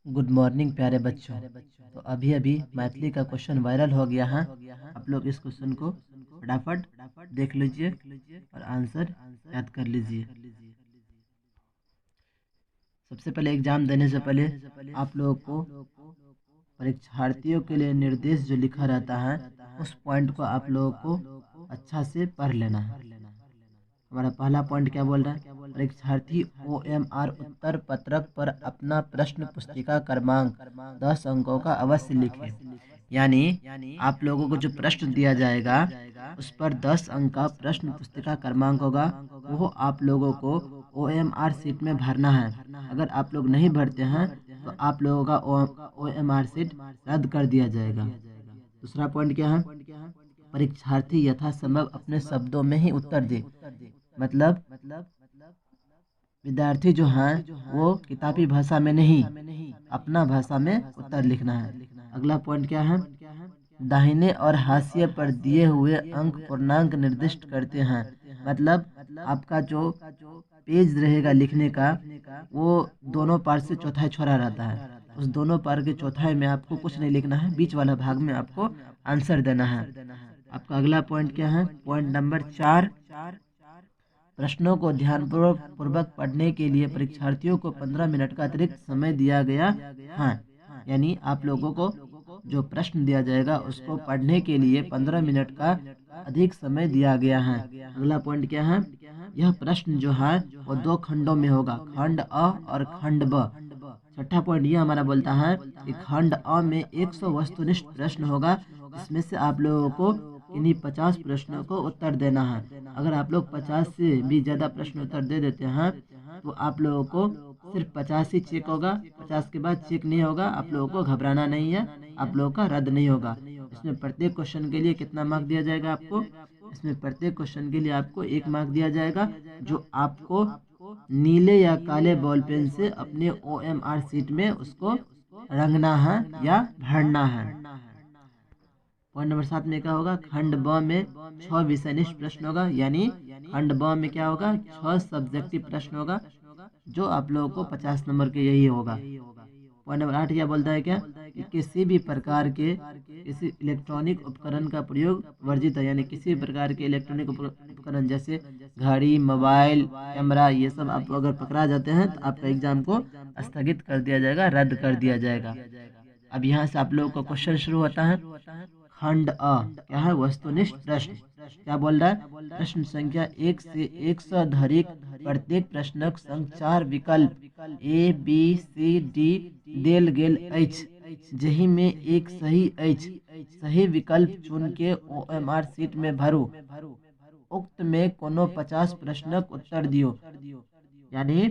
Good morning प्यारे बच्चों। तो अभी अभी मैथिली का क्वेश्चन वायरल हो गया है। आप लोग इस क्वेश्चन को फटाफट देख लीजिए और आंसर याद कर लीजिए। सबसे पहले एग्जाम देने से पहले आप लोगों को परीक्षार्थियों के लिए निर्देश जो लिखा रहता है उस पॉइंट को आप लोगों को अच्छा से पढ़ लेना है। हमारा पहला पॉइंट क्या बोल रहा है? परीक्षार्थी OMR उत्तर पत्रक पर अपना प्रश्न पुस्तिका क्रमांक 10 अंकों का अवश्य लिखे। यानी आप लोगों को जो प्रश्न दिया जाएगा उस पर 10 अंक का प्रश्न पुस्तिका क्रमांक होगा, वो आप लोगों को OMR सीट में भरना है। अगर आप लोग नहीं भरते हैं तो आप लोगों का OMR सीट रद्द कर दिया जाएगा। दूसरा पॉइंट क्या है? परीक्षार्थी यथासंभव अपने शब्दों में ही उत्तर दे। मतलब विद्यार्थी जो हैं वो किताबी भाषा में नहीं, अपना भाषा में उत्तर लिखना है। अगला पॉइंट क्या है? दाहिने और हाशिए पर दिए हुए अंक पूर्णांक निर्दिष्ट करते हैं। मतलब आपका जो पेज रहेगा लिखने का वो दोनों पार से चौथाई छोड़ा रहता है। उस दोनों पार के चौथाई में आपको कुछ नहीं लिखना है, बीच वाला भाग में आपको आंसर देना है। आपका अगला पॉइंट क्या है? पॉइंट नंबर 4, प्रश्नों को ध्यानपूर्वक पढ़ने के लिए परीक्षार्थियों को 15 मिनट का अतिरिक्त समय दिया गया है। यानी आप लोगों को जो प्रश्न दिया जाएगा उसको पढ़ने के लिए 15 मिनट का अधिक समय दिया गया है। अगला पॉइंट क्या है? यह प्रश्न जो है वो 2 खंडों में होगा, खंड अ और खंड ब। छठा पॉइंट ये हमारा बोलता है कि खंड अ में 100 वस्तुनिष्ठ प्रश्न होगा, इसमें से आप लोगों को इन्हीं 50 प्रश्नों को उत्तर देना है। अगर आप लोग 50 से भी ज़्यादा प्रश्न उत्तर दे देते हैं तो आप लोगों को सिर्फ 50 ही चेक होगा, 50 के बाद चेक नहीं होगा। आप लोगों को घबराना नहीं है, आप लोगों का रद्द नहीं होगा। इसमें प्रत्येक क्वेश्चन के लिए कितना मार्क दिया जाएगा आपको? इसमें प्रत्येक क्वेश्चन के लिए आपको 1 मार्क दिया जाएगा, जो आपको नीले या काले बॉल पेन से अपने OMR सीट में उसको रंगना है या भरना है। पॉइंट नंबर 7 में क्या होगा? खंड ब में 6 विषयनिष्ठ प्रश्न होगा। यानी खंड ब में क्या होगा? 6 सब्जेक्टिव प्रश्न होगा, जो आप लोगों को 50 नंबर के यही होगा। पॉइंट नंबर 8 क्या बोलता है? क्या कि किसी भी प्रकार के किसी इलेक्ट्रॉनिक उपकरण का प्रयोग वर्जित है। यानी किसी भी प्रकार के इलेक्ट्रॉनिक उपकरण जैसे घड़ी, मोबाइल, कैमरा, ये सब आप अगर पकड़ा जाते हैं तो आपका एग्जाम को स्थगित कर दिया जाएगा, रद्द कर दिया जाएगा। अब यहाँ से आप लोगों का क्वेश्चन शुरू होता है। खंड अ क्या है? वस्तुनिष्ठ प्रश्न। क्या बोल रहा है? प्रश्न संख्या 1 से 100 धरिक प्रत्येक प्रश्नक संग 4 विकल्प A, B, C, D देल गेल अछि, जहि में एक सही अछि। सही विकल्प चुन के OMR सीट में भरू। उक्त में कोनो 50 प्रश्नक उत्तर दियो। यानी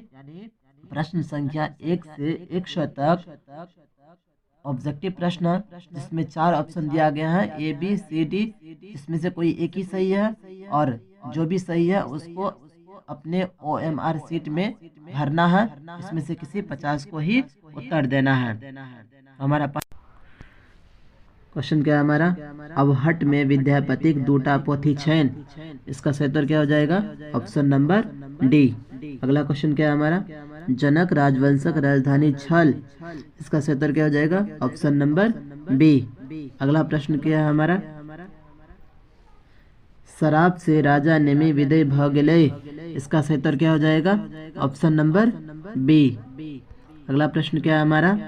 प्रश्न संख्या 1 से 100 तक ऑब्जेक्टिव प्रश्न, जिसमें 4 ऑप्शन दिया गया है A, B, C, D, इसमें से कोई एक ही सही है और जो भी सही है उसको अपने OMR सीट में भरना है। इसमें से किसी 50 को ही उत्तर देना है। हमारा क्वेश्चन क्या है हमारा? अब हट में विद्यापतिक दूटा पोथी छैन, इसका सही उत्तर क्या हो जाएगा? Option number D. अगला क्वेश्चन क्या है हमारा? जनक राजवंशक राजधानी छल, इसका सही उत्तर क्या हो जाएगा? Option number B. अगला प्रश्न क्या है हमारा? शराब से राजा नेमी विदय भ गेलै, इसका सही उत्तर क्या हो जाएगा? Option number B. अगला प्रश्न क्या है हमारा?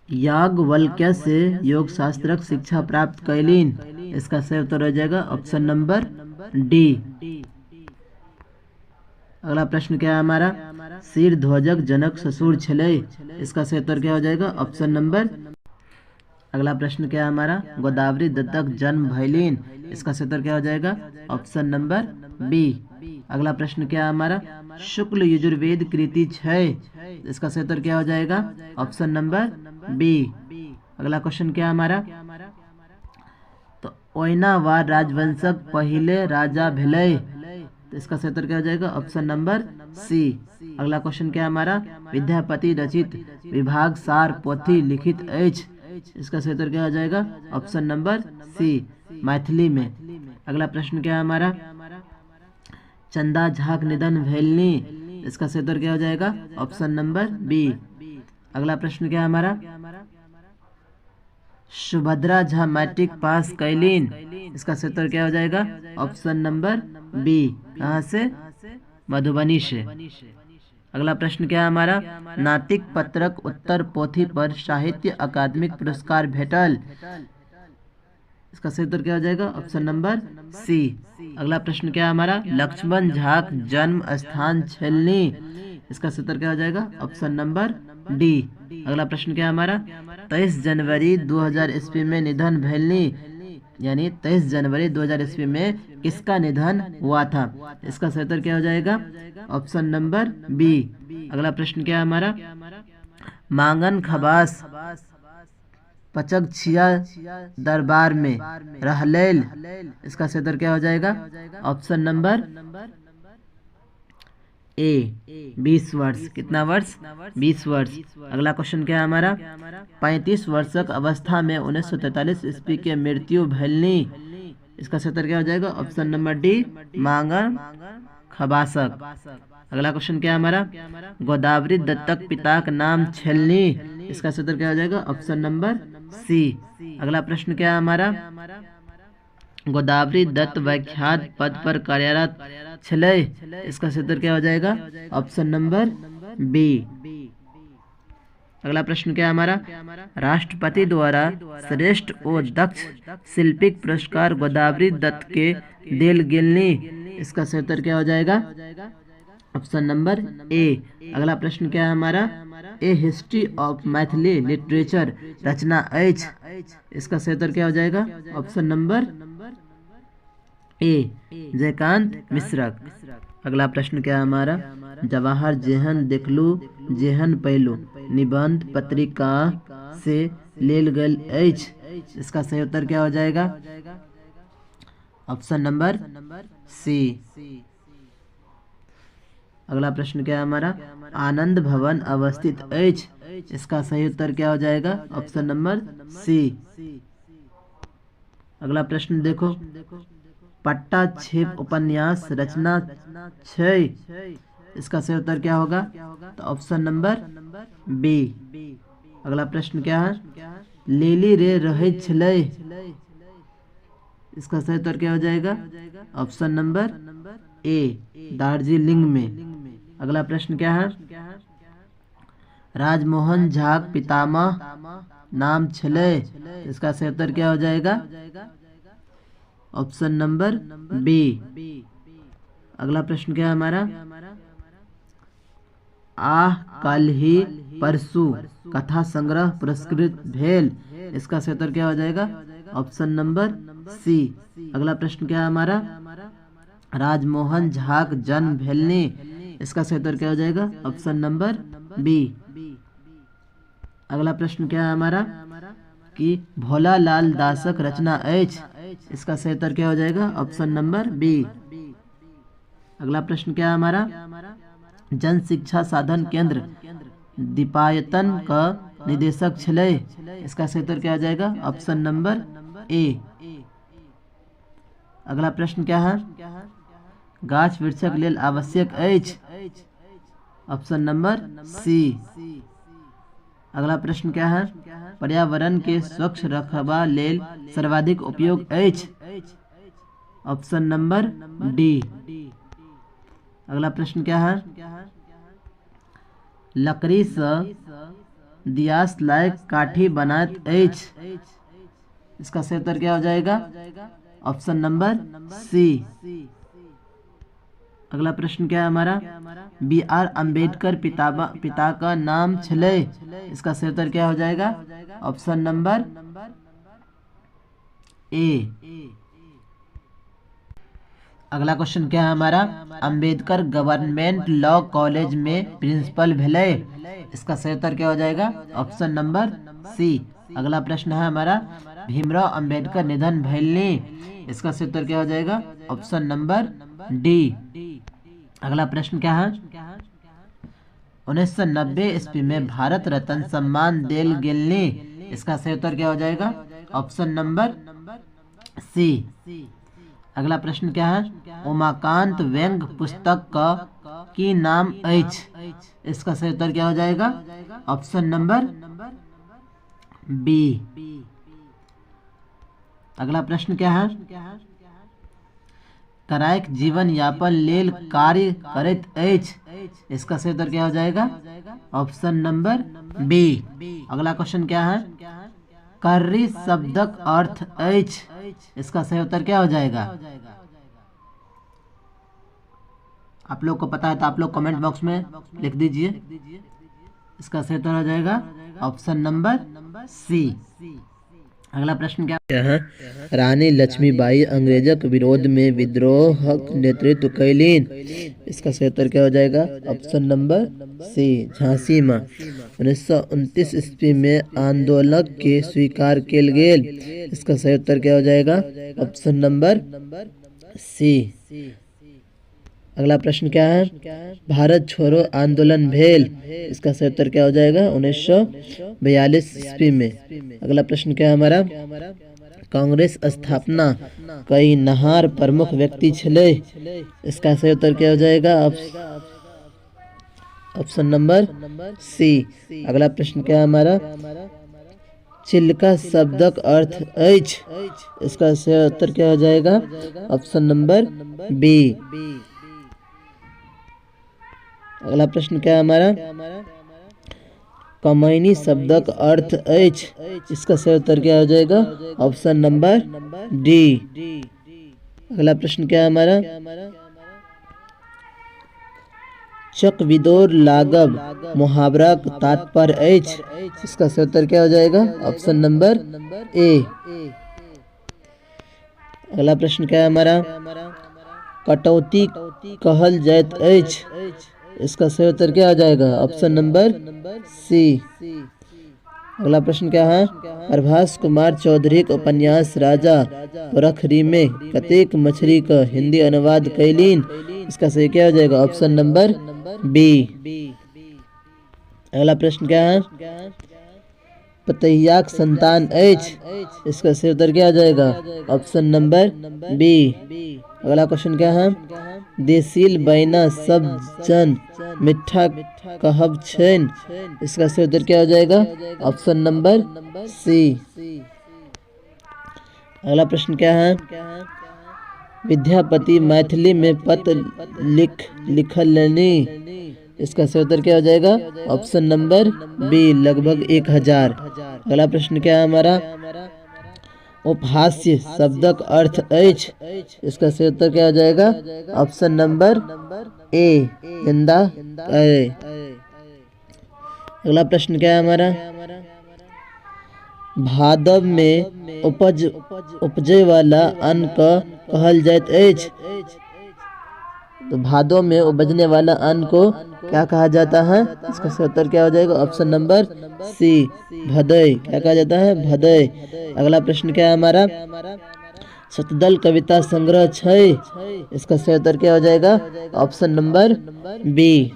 याज्ञवल्क्य से योग शास्त्रक शिक्षा प्राप्त कैलीन, इसका सही उत्तर हो जाएगा ऑप्शन नंबर डी। अगला प्रश्न क्या है हमारा? सिर ध्वजक जनक ससुर छलै, इसका सही उत्तर क्या हो जाएगा? Option number. अगला प्रश्न क्या है हमारा? गोदावरी दत्तक जन्म भैलीन, इसका सही उत्तर क्या हो जाएगा? Option number B. अगला प्रश्न क्या है हमारा? शुक्ल यजुर्वेद कृति 6, इसका सही उत्तर क्या हो जाएगा? Option number B. अगला क्वेश्चन क्या है हमारा? तो ओयनावार राजवंशक पहले राजा भेलै, तो इसका सही उत्तर क्या हो जाएगा? Option number C. अगला क्वेश्चन क्या है हमारा? विद्यापति रचित विभाग सार पोथी लिखित अछि, इसका सही उत्तर क्या हो जाएगा? ऑप्शन नंबर सी, मैथिली में। अगला प्रश्न क्या है हमारा? चंदा झाक निधन भेलनी, इसका सही उत्तर क्या हो जाएगा? Option number B. अगला प्रश्न क्या है हमारा, सुभद्रा झा मैट्रिक पास कैलीन, इसका सही उत्तर क्या हो जाएगा, ऑप्शन नंबर बी, कहाँ से, मधुबनी से। अगला प्रश्न क्या है हमारा, नातिक पत्रक उत्तर पोथी पर साहित्य अकादमिक पुरस्कार भेटल, इसका सही उत्तर क्या हो जाएगा, ऑप्शन नंबर सी। अगला प्रश्न क्या है हमारा, लक्ष्मण झाक जन्म स्थान छेलनी, इसका सही उत्तर क्या हो जाएगा, ऑप्शन नंबर डी। अगला प्रश्न क्या है हमारा, 23 जनवरी 2000 ईस्वी में निधन भैलनी, यानी 23 जनवरी 2000 ईस्वी में किसका निधन हुआ था, इसका सही उत्तर क्या हो जाएगा, ऑप्शन नंबर बी। अगला प्रश्न क्या है हमारा, मांगन खबास पचक छिया दरबार में रहलेल, इसका सही उत्तर क्या हो जाएगा, ऑप्शन नंबर ए 20 वर्ष, कितना वर्ष, 20 वर्ष। अगला क्वेश्चन क्या है हमारा, 35 वर्षक अवस्था में 1943 ईस्वी के मृत्यु भैलनी, इसका सही उत्तर क्या हो जाएगा, ऑप्शन नंबर डी, मांगन खबासक। अगला क्वेश्चन क्या है हमारा, गोदावरी दत्तक पिता का नाम छेलनी, इसका सही उत्तर क्या हो जाएगा, ऑप्शन नंबर सी। अगला प्रश्न क्या है हमारा, गोदावरी दत्त व्याख्यात पद पर कार्यरत छले, इसका सही उत्तर क्या हो जाएगा, ऑप्शन नंबर बी। अगला प्रश्न क्या है हमारा, राष्ट्रपति द्वारा श्रेष्ठ और दक्ष शिल्पिक पुरस्कार गोदावरी दत्त के दिल गिलनी, इसका सही उत्तर क्या हो जाएगा, ऑप्शन नंबर ए। अगला प्रश्न क्या है हमारा, a history of Maithili literature रचना एच, इसका सही उत्तर क्या हो जाएगा, ऑप्शन नंबर ए, जयकांत मिश्रक। अगला प्रश्न क्या है हमारा, जवाहर जेहन देखलू जेहन पैलू निबंध पत्रिका से लेल गल एच, इसका सही उत्तर क्या हो जाएगा, ऑप्शन नंबर सी। अगला प्रश्न क्या है हमारा, आनंद भवन अवस्थित एच, इसका सही उत्तर क्या हो जाएगा, ऑप्शन नंबर सी। अगला प्रश्न देखो, पट्टाछेप उपन्यास रचना 6, इसका सही उत्तर क्या होगा, तो ऑप्शन नंबर बी। अगला प्रश्न क्या है, लेली रे रहे छले, इसका सही उत्तर क्या हो जाएगा, ऑप्शन नंबर ए, दार्जिलिंग में। अगला प्रश्न क्या है, राजमोहन झा पितामह नाम छले, इसका सही उत्तर क्या हो जाएगा, ऑप्शन नंबर बी। अगला प्रश्न क्या है हमारा, आह कल ही परसु कथा संग्रह पुरस्कृत भेल, इसका सही उत्तर क्या हो जाएगा, ऑप्शन नंबर सी। अगला प्रश्न क्या है हमारा, राजमोहन झा जन्म भेलनी, इसका सही उत्तर क्या हो जाएगा, ऑप्शन नंबर बी। अगला प्रश्न क्या है हमारा, कि भोला लाल दासक रचना एच, इसका सही उत्तर क्या हो जाएगा, ऑप्शन नंबर बी। अगला प्रश्न क्या है हमारा, जन शिक्षा साधन केंद्र दीपायतन का निदेशक छले, इसका सही उत्तर क्या हो जाएगा, ऑप्शन नंबर ए। अगला प्रश्न क्या है, गाछ वृक्षक लेल आवश्यक एच, ऑप्शन नंबर सी। अगला प्रश्न क्या है, पर्यावरण के स्वच्छ रखबा लेल सर्वाधिक उपयोग एच, ऑप्शन नंबर डी। अगला प्रश्न क्या है, लकड़ी से दियास लायक काठी बनात एच, इसका सही उत्तर क्या हो जाएगा, ऑप्शन नंबर सी। अगला प्रश्न क्या है हमारा, बी आर अम्बेडकर पिता का नाम छले, इसका सही उत्तर क्या हो जाएगा, ऑप्शन नंबर ए। अगला क्वेश्चन क्या है हमारा, अम्बेडकर गवर्नमेंट लॉ कॉलेज में प्रिंसिपल भेले, इसका सही उत्तर क्या हो जाएगा, ऑप्शन नंबर सी। अगला प्रश्न है हमारा, भीमराव अम्बेडकर निधन भैलनी, इसका सही उत्तर क्या हो जाएगा, ऑप्शन नंबर डी। अगला प्रश्न क्या है, 1990 ईस्वी में भारत रत्न सम्मान देल गेलनी, इसका सही उत्तर क्या हो जाएगा, ऑप्शन नंबर सी। अगला प्रश्न क्या है, उमाकांत व्यंग पुस्तक का की नाम एच। इसका सही उत्तर क्या हो जाएगा? Option number B. अगला प्रश्न क्या है? करायक जीवन यापन लेल कार्य करैत अछि। इसका सही उत्तर क्या हो जाएगा? Option number B. अगला क्वेश्चन क्या है? कर्री शब्दक अर्थ अछि। इसका सही उत्तर क्या हो जाएगा? आप लोग को पता है तो आप लोग कमेंट बॉक्स में लिख दीजिए। इसका सही उत्तर हो जाएगा ऑप्शन नंबर सी। अगला प्रश्न क्या है? रानी लक्ष्मीबाई अंग्रेजक विरोध में विद्रोहक नेतृत्व कैलीन। इसका सही उत्तर क्या हो जाएगा? ऑप्शन नंबर सी, झांसी में 1929 ईस्वी में आंदोलन के स्वीकार किया गेल। इसका सही उत्तर क्या हो जाएगा? Option number C. अगला प्रश्न क्या है? भारत छोड़ो आंदोलन भेल। इसका सही उत्तर क्या हो जाएगा? 1942 ईस्वी में। अगला प्रश्न क्या है हमारा? कांग्रेस स्थापना कई नहार प्रमुख व्यक्ति छले। इसका सही उत्तर क्या हो जाएगा? Option number C. अगला प्रश्न क्या है हमारा? चिल्का शब्दक अर्थ अछि। इसका सही उत्तर क्या हो जाएगा? Option number B. अगला प्रश्न क्या है हमारा? कमैनी शब्दक अर्थ अछि। इसका सही उत्तर क्या हो जाएगा? Option number D. अगला प्रश्न क्या है हमारा? चकविदोर लागब मुहावरा का तात्पर्य अछि। इसका सही उत्तर क्या हो जाएगा? Option number A. अगला प्रश्न क्या है हमारा? कटौती कहल जाइत अछि। इसका सही उत्तर क्या हो जाएगा? Option number C. अगला प्रश्न क्या है? प्रभास कुमार चौधरी के उपन्यास राजा पोरखरी में कतेक मछली का हिंदी अनुवाद कैलीन। इसका सही क्या हो जाएगा? Option number B. अगला प्रश्न क्या है? पतैयाक संतान अछि। इसका सही उत्तर क्या हो जाएगा? Option number B. अगला क्वेश्चन क्या है? देसील बैना सब जन मिठा कहब छेन। इसका सही उत्तर क्या हो जाएगा? Option number C. अगला प्रश्न क्या है? विद्यापति मैथिली में पत्र लिखलनि। इसका सही उत्तर क्या हो जाएगा? ऑप्शन नंबर बी, लगभग 1000। अगला प्रश्न क्या है हमारा? उपहास्य शब्दक अर्थ अछि। इसका सही उत्तर क्या हो जाएगा? ऑप्शन नंबर ए, निंदा करे। अगला प्रश्न क्या है हमारा? भादव में उपजे वाला अन्न का कहल जाइत अछि। तो भादव में उपजने वाला अन्न को क्या कहा जाता है? इसका सही उत्तर क्या हो जाएगा? ऑप्शन नंबर सी, भदय। क्या कहा जाता है? भदय। अगला प्रश्न क्या है हमारा? शतदल कविता संग्रह 6। इसका सही उत्तर क्या हो जाएगा? Option number B.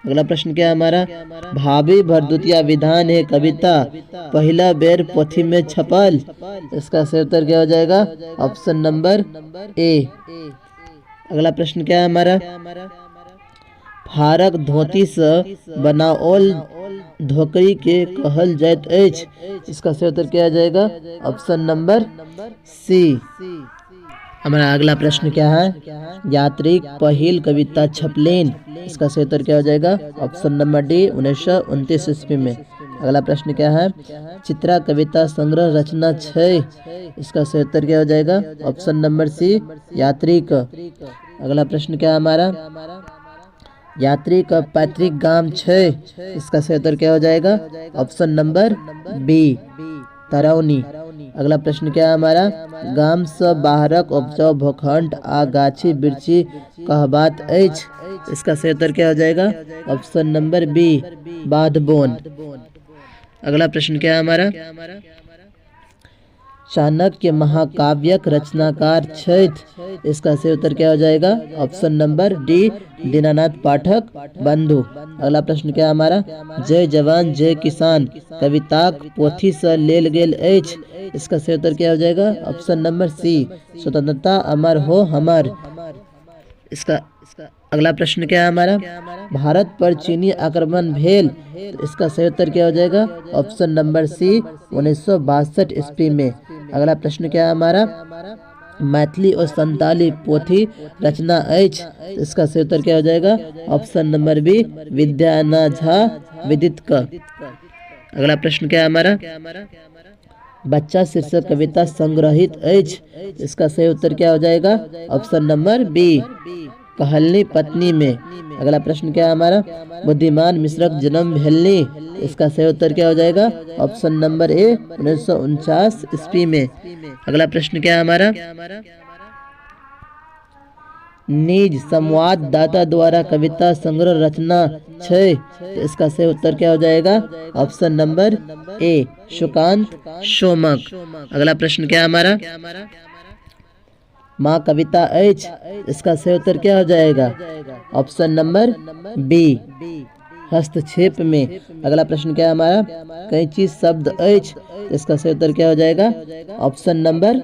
अगला प्रश्न क्या है हमारा? भाभी भरदुतिया विधान है कविता पहला बेर पोथी में छपल। इसका सही उत्तर क्या हो जाएगा? Option number A. अगला प्रश्न क्या है हमारा? फारक धोती से बनाओल धोकरी के कहल जाइत अछि। इसका सही उत्तर क्या आ जाएगा? Option number C. हमारा अगला प्रश्न क्या है? यात्री पहिल कविता छपलेन। इसका सही उत्तर क्या हो जाएगा? ऑप्शन नंबर डी, 1929 ईस्वी में। अगला प्रश्न क्या है? चित्रा कविता संग्रह रचना 6। इसका सही उत्तर क्या हो जाएगा? ऑप्शन नंबर सी, यात्री का। अगला प्रश्न क्या है हमारा? यात्री का पैतृक गांव 6। इसका सही उत्तर क्या हो जाएगा? Option number B, Tarauni. अगला प्रश्न क्या है हमारा? गाम से बाहरक उपजाऊ भूखंड आ गाछी बिरछी कहबात अछि। इसका सही उत्तर क्या हो जाएगा? ऑप्शन नंबर बी, बाधबोन। अगला प्रश्न क्या है हमारा? चाणक्य महाकाव्यक रचनाकार छथि। इसका सही उत्तर क्या हो जाएगा? ऑप्शन नंबर डी, दीनानाथ पाठक बंधु। अगला प्रश्न क्या है हमारा? जय जवान जय किसान कविताक पोथी से लेल गेल अछि। इसका सही उत्तर क्या हो जाएगा? ऑप्शन नंबर सी, स्वतंत्रता अमर हो हमर। इसका अगला प्रश्न क्या है हमारा, भारत पर चीनी आक्रमण भेल, तो इसका सही उत्तर क्या हो जाएगा, ऑप्शन नंबर सी 1962 ईस्वी में। अगला प्रश्न क्या है हमारा, मैथिली और संताली पोथी रचना अछि, तो इसका सही उत्तर क्या हो जाएगा, option number B Vidyanath Jha विदित क। अगला प्रश्न क्या है हमारा, बच्चा शीर्षक कविता संग्रहित अछि, इसका सही उत्तर क्या हो जाएगा, ऑप्शन नंबर बी कहलनी पत्नी में। अगला प्रश्न क्या है हमारा, बुद्धिमान मिश्रक जन्म भेलनी, इसका सही उत्तर क्या हो जाएगा, ऑप्शन नंबर ए 1949 ईस्वी में। अगला प्रश्न क्या है हमारा, निज संवाददाता द्वारा कविता संग्रह रचना छः, तो इसका सही उत्तर क्या हो जाएगा, ऑप्शन नंबर ए सुकांत सोमक। अगला प्रश्न क्या है हमारा, माँ कविता अछि, इसका सही उत्तर क्या हो जाएगा, ऑप्शन नंबर बी हस्तक्षेप में। अगला प्रश्न क्या है हमारा, कैंची शब्द अछि, इसका सही उत्तर क्या हो जाएगा, ऑप्शन नंबर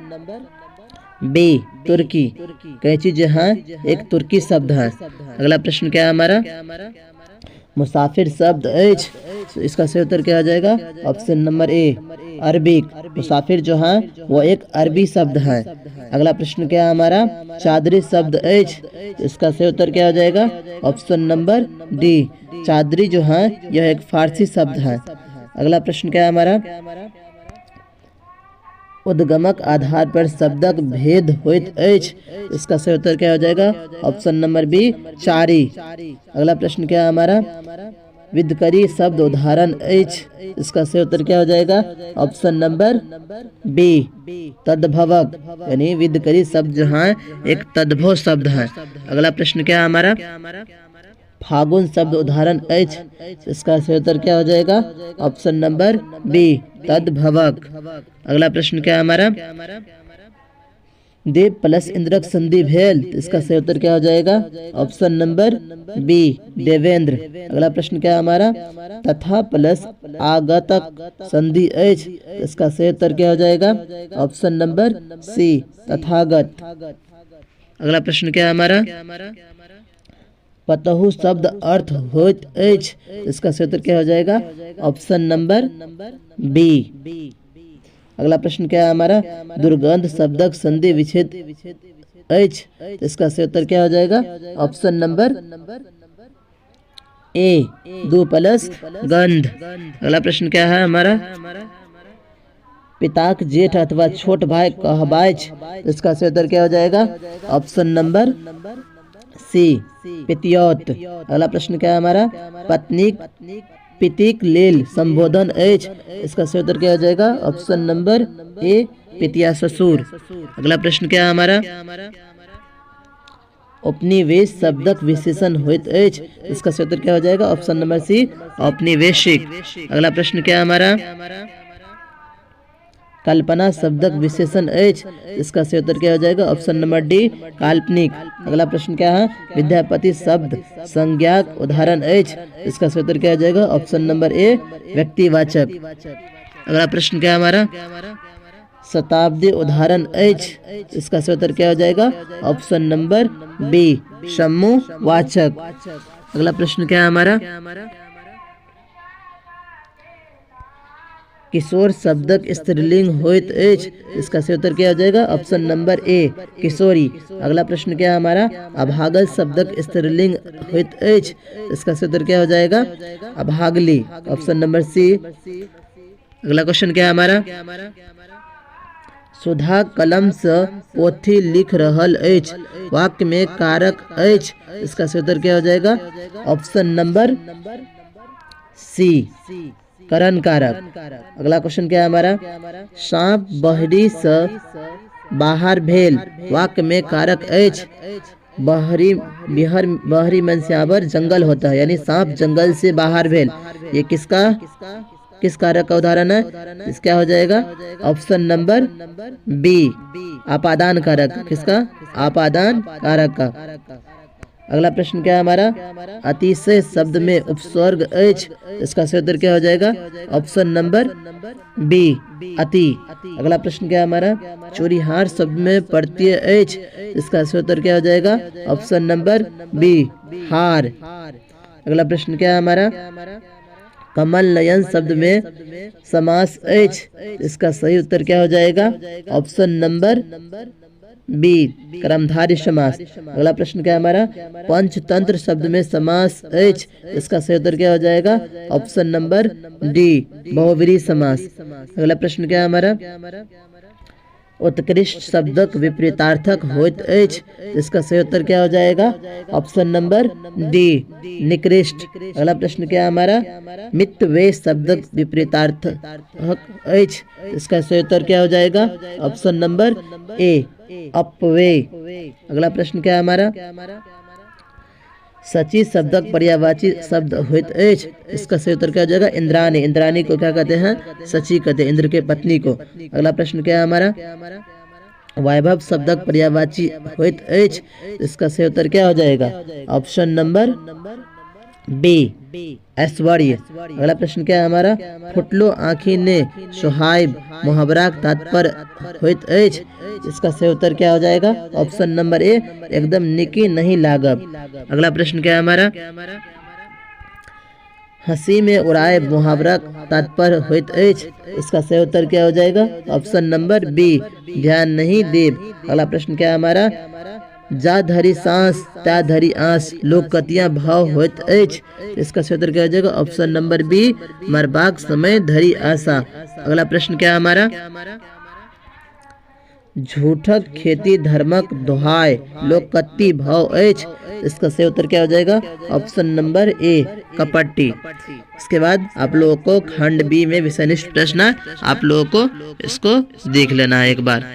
बी तुर्की। कैंची जो है एक तुर्की शब्द है। अगला प्रश्न क्या है हमारा, मुसाफिर शब्द अछि, तो इसका सही उत्तर क्या हो जाएगा, ऑप्शन नंबर ए अरबिक। मुसाफिर जो है वो एक अरबी शब्द है। अगला प्रश्न क्या है हमारा, चादरी शब्द अछि, तो इसका सही उत्तर क्या हो जाएगा, ऑप्शन नंबर डी चादरी जो है यह एक फारसी शब्द है। अगला प्रश्न क्या है हमारा, उद्गमक आधार पर शब्दक भेद होइत अछि, इसका सही उत्तर क्या हो जाएगा, ऑप्शन नंबर बी चारी। अगला प्रश्न क्या है हमारा, विदकरी शब्द उदाहरण अछि, इसका सही उत्तर क्या हो जाएगा, ऑप्शन नंबर बी तद्भवक, यानी विदकरी शब्द जो है एक तद्भव शब्द है। अगला प्रश्न क्या है हमारा, फागुन शब्द उदाहरण अछि, इसका सही उत्तर क्या हो जाएगा, ऑप्शन नंबर बी तद्भवक। अगला प्रश्न क्या है हमारा, देव प्लस इंद्रक संधि भेल, इसका सही उत्तर क्या हो जाएगा, ऑप्शन नंबर बी देवेंद्र। अगला प्रश्न क्या है हमारा, तथा प्लस आगतक संधि अछि, इसका सही उत्तर क्या हो जाएगा, ऑप्शन नंबर सी तथागत। अगला प्रश्न क्या है हमारा, पतहु शब्द अर्थ होइत अछि, इसका सही उत्तर क्या हो जाएगा, ऑप्शन नंबर बी। अगला प्रश्न क्या है हमारा, दुर्गंध शब्दक संधि विच्छेद अछि, तो इसका सही उत्तर क्या हो जाएगा, ऑप्शन नंबर ए दो प्लस गंध। अगला प्रश्न क्या है हमारा, पिताक जेठ अथवा छोट भाई कहबाइछ, इसका सही उत्तर क्या हो जाएगा, ऑप्शन नंबर सी पितियौत। अगला प्रश्न क्या है हमारा, पत्नीक पितिक लेल संबोधन अछि, इसका सही उत्तर क्या हो जाएगा, ऑप्शन नंबर ए पितिया ससुर। अगला प्रश्न क्या है हमारा, उपनिवेश शब्दक विशेषण होइत अछि, इसका सही उत्तर क्या हो जाएगा, ऑप्शन नंबर सी औपनिवेशिक। अगला प्रश्न क्या है हमारा, कल्पना शब्दक विशेषण अछि, इसका सही उत्तर क्या हो जाएगा, ऑप्शन नंबर डी काल्पनिक। अगला प्रश्न क्या है, विद्यापति शब्द संज्ञाक उदाहरण अछि, इसका सही उत्तर क्या हो जाएगा, ऑप्शन नंबर ए व्यक्तिवाचक। अगला प्रश्न क्या है हमारा, शताब्दी उदाहरण अछि, इसका सही उत्तर क्या हो जाएगा, ऑप्शन नंबर बी समूहवाचक। अगला प्रश्न क्या है हमारा, किशोर शब्दक स्त्रीलिंग होइत अछि, इसका सही उत्तर क्या हो जाएगा, ऑप्शन नंबर ए किशोरी। अगला प्रश्न क्या है हमारा, अभागल शब्दक स्त्रीलिंग होइत अछि, इसका सही उत्तर क्या हो जाएगा, अभागली, ऑप्शन नंबर सी। अगला क्वेश्चन क्या है हमारा, सुधा कलम से पोथी लिख रहल अछि, वाक्य में कारक अछि, इसका सही उत्तर क्या हो जाएगा, ऑप्शन नंबर सी करण कारक। अगला क्वेश्चन क्या है हमारा, सांप बहरी से बाहर भेल, वाक्य में कारक अछि, बहरी मनस्यावर जंगल होता है, यानी सांप जंगल से बाहर भेल, ये किस कारक का उदाहरण है, इसका हो जाएगा, ऑप्शन नंबर बी आपादान कारक। किसका, आपादान कारक का। अगला प्रश्न क्या है हमारा, अतिशय शब्द में उपसर्ग एच, इसका सही उत्तर क्या हो जाएगा, ऑप्शन नंबर बी अति। अगला प्रश्न क्या है हमारा, चूड़ीहार शब्द में प्रत्यय एच, इसका सही उत्तर क्या हो जाएगा, ऑप्शन नंबर बी हार। अगला प्रश्न क्या है हमारा, कमल नयन शब्द में समास एच, इसका सही उत्तर क्या हो जाएगा, ऑप्शन नंबर बी कर्मधारय समास। अगला प्रश्न क्या है हमारा, पंचतंत्र शब्द में समास एच, इसका सही उत्तर क्या हो जाएगा, ऑप्शन नंबर डी बहुव्रीहि समास। अगला प्रश्न क्या है हमारा, उत्कृष्ट शब्दक विपरीतार्थक होइत एच, इसका सही उत्तर क्या हो जाएगा, ऑप्शन नंबर डी निकृष्ट। अगला प्रश्न क्या है हमारा, मितव्यय शब्दक विपरीतार्थक एच, इसका सही उत्तर क्या हो जाएगा, ऑप्शन नंबर ए अपव्यय। अगला प्रश्न क्या है हमारा, सची शब्दक पर्यायवाची शब्द होइत एच, इसका सही उत्तर क्या हो जाएगा, इंद्राणी। इंद्राणी को क्या कहते हैं, सची कहते हैं, इंद्र के पत्नी को। अगला प्रश्न क्या है हमारा, वैभव शब्दक पर्यायवाची होइत एच, इसका सही उत्तर क्या हो जाएगा, ऑप्शन नंबर बी ऐश्वर्य। अगला प्रश्न क्या है हमारा, फुटलो आँखी ने सुहाइब मुहावराक तात्पर्य होइत एच, इसका सही उत्तर क्या हो जाएगा, ऑप्शन नंबर ए एकदम निकी नहीं लागब। अगला प्रश्न क्या है हमारा, हंसी में उड़ाए मुहावरा तात्पर्य होइत एच, इसका सही उत्तर क्या हो जाएगा, ऑप्शन नंबर बी ध्यान नहीं देव। अगला प्रश्न क्या है हमारा, जा धरी सांस त्या धरी आस लोक कतिया भाव होइत एच, इसका सही उत्तर क्या हो जाएगा, ऑप्शन नंबर बी मरबाक समय धरी आशा। अगला प्रश्न क्या है हमारा, झूठक खेती धर्मक दोहाय लोक कति भाव एच, इसका सही उत्तर क्या हो जाएगा, ऑप्शन नंबर ए कपट्टी। इसके बाद आप लोगों को खंड बी में विषयनिष्ठ प्रश्न, आप लोगों को इसको देख लेना है एक बार।